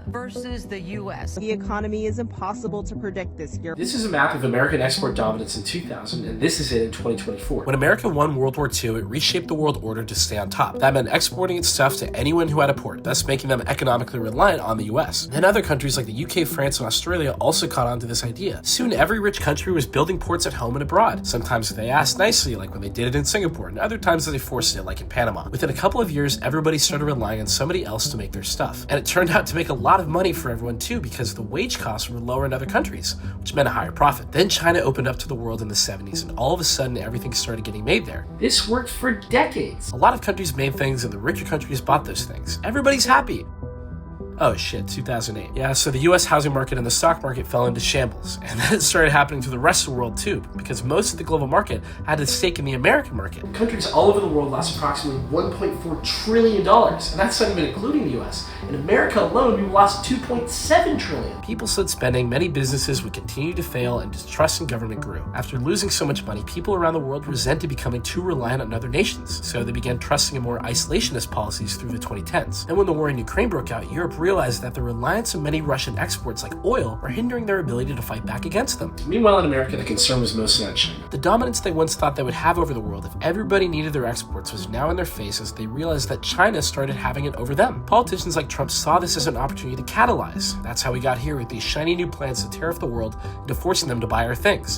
versus the U.S. The economy is impossible to predict this year. This is a map of American export dominance in 2000, and this is it in 2024. When America won World War II, it reshaped the world order to stay on top. That meant exporting its stuff to anyone who had a port, thus making them economically reliant on the US. And other countries like the UK, France, and Australia also caught on to this idea. Soon, every rich country was building ports at home and abroad. Sometimes they asked nicely, like when they did it in Singapore, and other times they forced it, like in Panama. Within a couple of years, everybody started relying on somebody else to make their stuff. And it turned out to make a lot of money for everyone too, because the wage costs were lower in other countries, which meant a higher profit. Then China opened up to the world in the 70s, and all of a sudden everything started getting made there. This worked for decades. A lot of countries made things, and the richer countries bought those things. Everybody's happy. Oh shit, 2008. Yeah, so the US housing market and the stock market fell into shambles. And then it started happening to the rest of the world too, because most of the global market had a stake in the American market. Countries all over the world lost approximately $1.4 trillion, and that's not even including the US. In America alone, we lost $2.7 trillion. People slid spending, many businesses would continue to fail, and distrust in government grew. After losing so much money, people around the world resented becoming too reliant on other nations, so they began trusting in more isolationist policies through the 2010s. And when the war in Ukraine broke out, Europe realized that the reliance on many Russian exports like oil were hindering their ability to fight back against them. Meanwhile, in America, the concern was mostly on China. The dominance they once thought they would have over the world if everybody needed their exports was now in their face as they realized that China started having it over them. Politicians like Trump saw this as an opportunity to catalyze. That's how we got here with these shiny new plans to tear off the world into forcing them to buy our things.